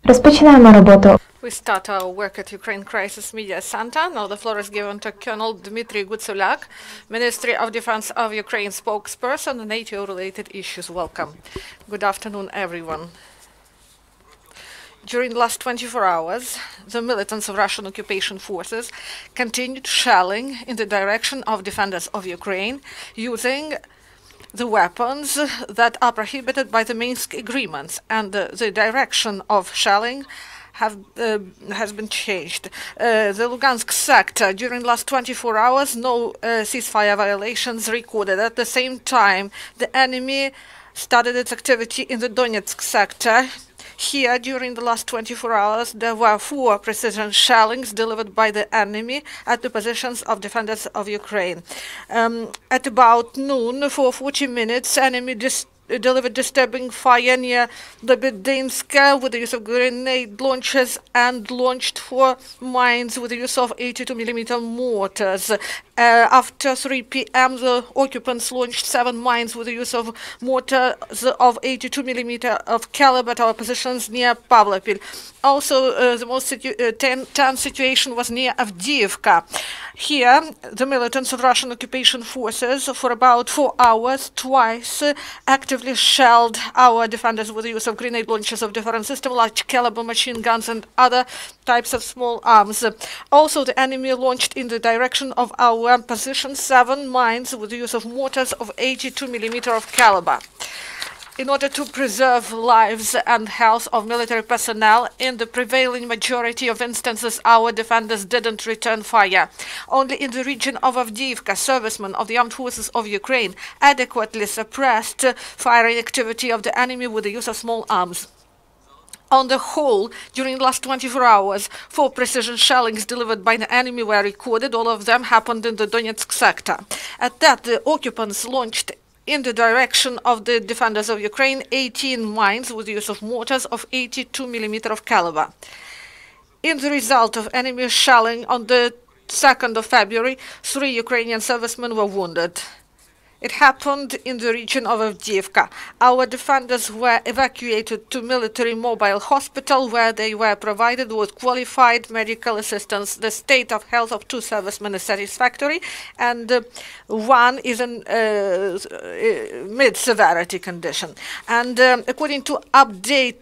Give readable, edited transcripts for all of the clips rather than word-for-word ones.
Розпочинаємо роботу. We start our work at Ukraine Crisis Media Center. Now the floor is given to Colonel Dmytro Hutsulyak, Ministry of Defense of Ukraine spokesperson on NATO-related issues. Welcome. Good afternoon, everyone. During the last 24 hours, the militants of Russian occupation forces continued shelling in the direction of defenders of Ukraine using the weapons that are prohibited by the Minsk agreements, and the direction of shelling has been changed. The Lugansk sector, during the last 24 hours, no ceasefire violations recorded. At the same time, the enemy started its activity in the Donetsk sector. Here, during the last 24 hours, there were 4 precision shellings delivered by the enemy at the positions of defenders of Ukraine. At about noon, for 40 minutes, enemy delivered disturbing fire near Lebedinska with the use of grenade launchers and launched 4 mines with the use of 82mm mortars. After 3 p.m., the occupants launched 7 mines with the use of mortars of 82mm of caliber at our positions near Pavlopil. Also, the most tense situation was near Avdiivka. Here, the militants of Russian occupation forces, for about 4 hours, twice actively shelled our defenders with the use of grenade launchers of different systems, large caliber machine guns and other types of small arms. Also, the enemy launched in the direction of our position 7 mines with the use of mortars of 82mm of caliber. In order to preserve lives and health of military personnel, in the prevailing majority of instances, our defenders didn't return fire. Only in the region of Avdiivka, servicemen of the armed forces of Ukraine adequately suppressed firing activity of the enemy with the use of small arms. On the whole, during the last 24 hours, 4 precision shellings delivered by the enemy were recorded. All of them happened in the Donetsk sector. At that, the occupants launched in the direction of the defenders of Ukraine 18 mines with the use of mortars of 82mm of caliber. In the result of enemy shelling on the 2nd of February, 3 Ukrainian servicemen were wounded. It happened in the region of Avdiivka. Our defenders were evacuated to military mobile hospital where they were provided with qualified medical assistance. The state of health of 2 servicemen is satisfactory and 1 is in mid-severity condition. And according to update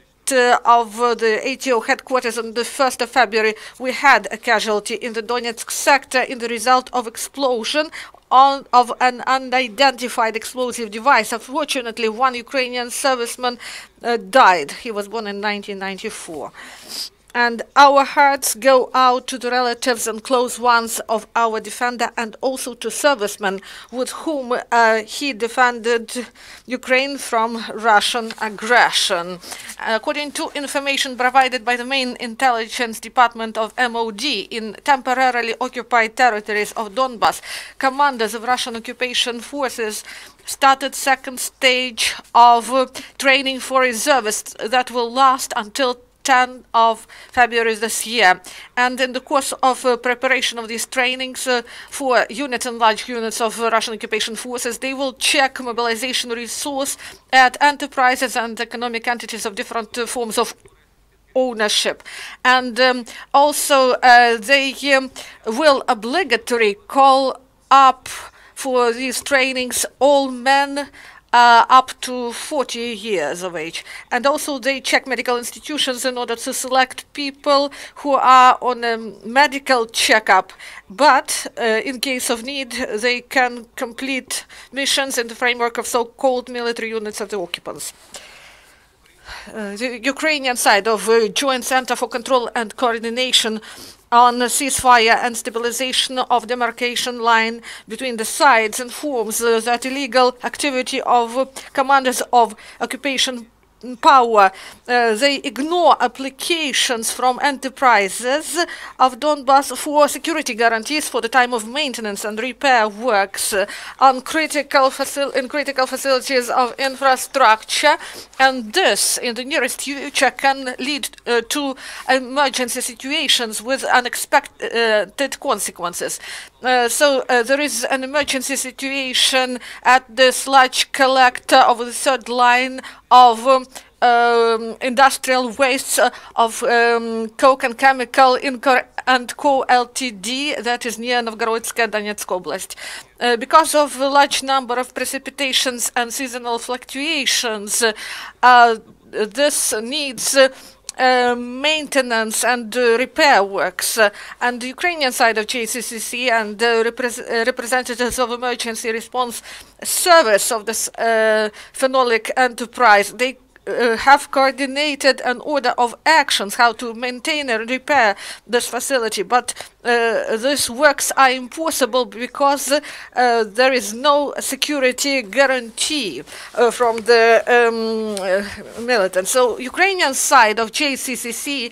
of the ATO headquarters on the 1st of February, we had a casualty in the Donetsk sector in the result of explosion of an unidentified explosive device. Unfortunately, 1 Ukrainian serviceman died. He was born in 1994. And our hearts go out to the relatives and close ones of our defender and also to servicemen with whom he defended Ukraine from Russian aggression. According to information provided by the main intelligence department of MOD in temporarily occupied territories of Donbas, commanders of Russian occupation forces started 2nd stage of training for reservists that will last until 10th of February this year. And in the course of preparation of these trainings for units and large units of Russian occupation forces, they will check mobilization resource at enterprises and economic entities of different forms of ownership. And also they will obligatory call up for these trainings all men up to 40 years of age. And also they check medical institutions in order to select people who are on a medical checkup. But in case of need, they can complete missions in the framework of so-called military units of the occupants. The Ukrainian side of Joint Center for Control and Coordination on ceasefire and stabilization of demarcation line between the sides informs that illegal activity of commanders of occupation power. They ignore applications from enterprises of Donbas for security guarantees for the time of maintenance and repair works on critical facilities of infrastructure, and this in the nearest future can lead to emergency situations with unexpected consequences. So there is an emergency situation at the sludge collector of the third line of industrial wastes of coke and chemical and Co. Ltd. That is near Novgorodska, Donetsk Oblast. Because of a large number of precipitations and seasonal fluctuations, this needs maintenance and repair works, and the Ukrainian side of JCCC and representatives of Emergency Response Service of this phenolic enterprise, they have coordinated an order of actions how to maintain and repair this facility, but these works are impossible because there is no security guarantee from the militants. So Ukrainian side of JCCC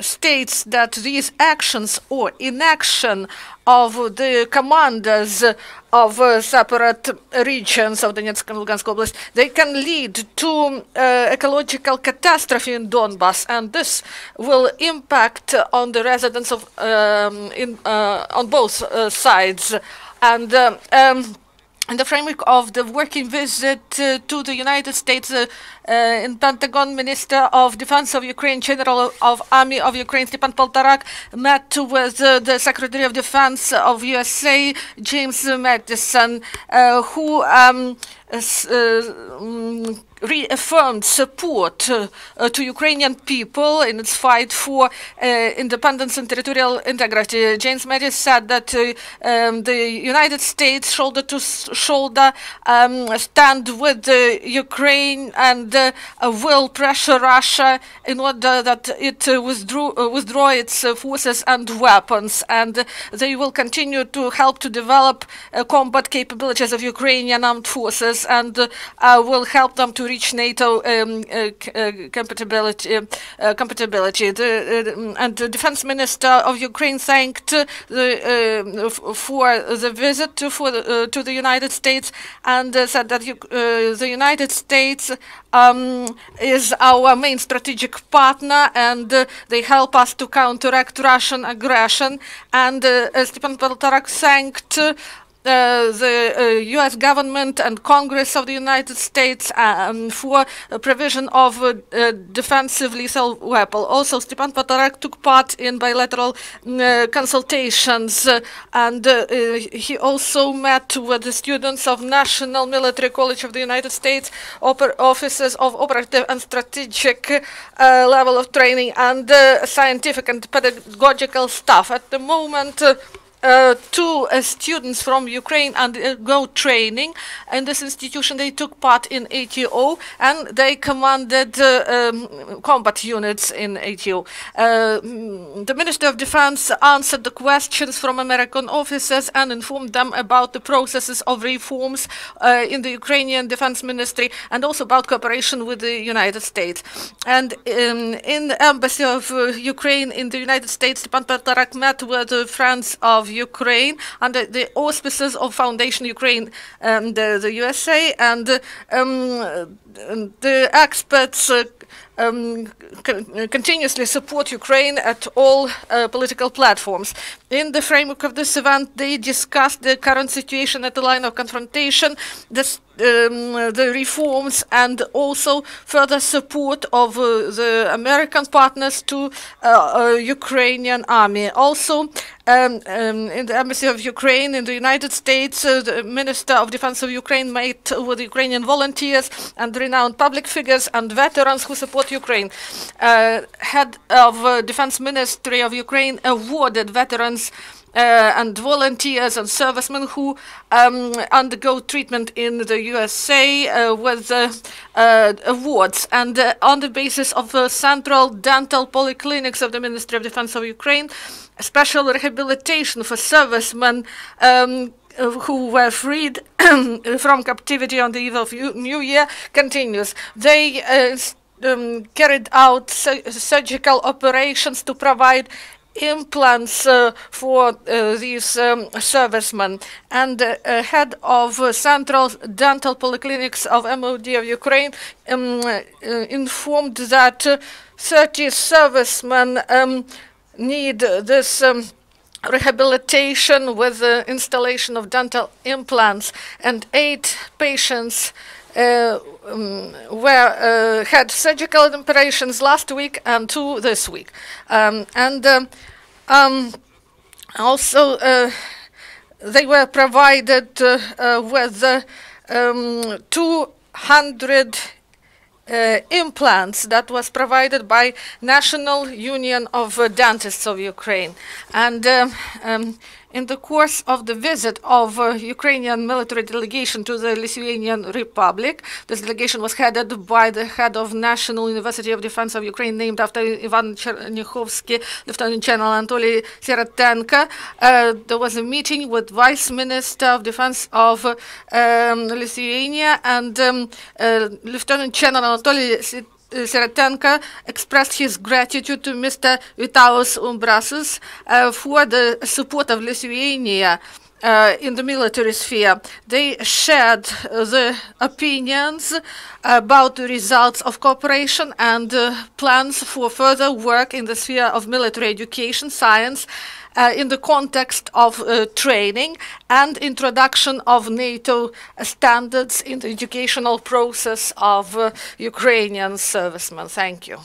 states that these actions or inaction of the commanders of separate regions of Donetsk and Lugansk Oblast, they can lead to ecological catastrophe in Donbass, and this will impact on the residents of on both sides. And in the framework of the working visit to the United States, in Pentagon, Minister of Defense of Ukraine, General of Army of Ukraine, Stepan Poltorak, met with the Secretary of Defense of USA, James Madison, who reaffirmed support to Ukrainian people in its fight for independence and territorial integrity. James Mattis said that the United States, shoulder to shoulder, stand with Ukraine and will pressure Russia in order that it withdraw its forces and weapons, and they will continue to help to develop combat capabilities of Ukrainian armed forces, and will help them to reach NATO compatibility. And the Defense Minister of Ukraine thanked for the visit to the United States, and said that the United States is our main strategic partner, and they help us to counteract Russian aggression. And Stepan Poltorak thanked the U.S. government and Congress of the United States for provision of defensive lethal weapon. Also, Stepan Poltorak took part in bilateral consultations, and he also met with the students of National Military College of the United States, officers of operative and strategic level of training, and scientific and pedagogical staff. At the moment, two students from Ukraine undergo training in this institution. They took part in ATO, and they commanded combat units in ATO. The Minister of Defense answered the questions from American officers and informed them about the processes of reforms in the Ukrainian Defense Ministry, and also about cooperation with the United States. And in the Embassy of Ukraine in the United States, Stepan Poltorak met with friends of Ukraine under the auspices of Foundation Ukraine and the USA, and the experts continuously support Ukraine at all political platforms. In the framework of this event, they discussed the current situation at the line of confrontation, the reforms, and also further support of the American partners to Ukrainian army. Also, in the Embassy of Ukraine in the United States, the Minister of Defense of Ukraine met with Ukrainian volunteers and renowned public figures and veterans who support Ukraine. Head of Defense Ministry of Ukraine awarded veterans and volunteers and servicemen who undergo treatment in the USA with awards. And on the basis of central dental polyclinics of the Ministry of Defense of Ukraine, special rehabilitation for servicemen who were freed from captivity on the eve of New Year continues. They carried out surgical operations to provide implants for these servicemen. And head of Central Dental Polyclinics of MOD of Ukraine informed that 30 servicemen need this rehabilitation with the installation of dental implants, and 8 patients had surgical operations last week and 2 this week. Also, they were provided with 200 implants that was provided by National Union of Dentists of Ukraine. And in the course of the visit of Ukrainian military delegation to the Lithuanian Republic, this delegation was headed by the head of National University of Defense of Ukraine, named after Ivan Chernyakhovsky, Lieutenant General Anatoly Siratenko. There was a meeting with Vice Minister of Defense of Lithuania, and Lieutenant General Anatoly Siratenko expressed his gratitude to Mr. Vitalijus Umbrasus for the support of Lithuania in the military sphere. They shared the opinions about the results of cooperation and plans for further work in the sphere of military education, science, in the context of training and introduction of NATO standards in the educational process of Ukrainian servicemen. Thank you.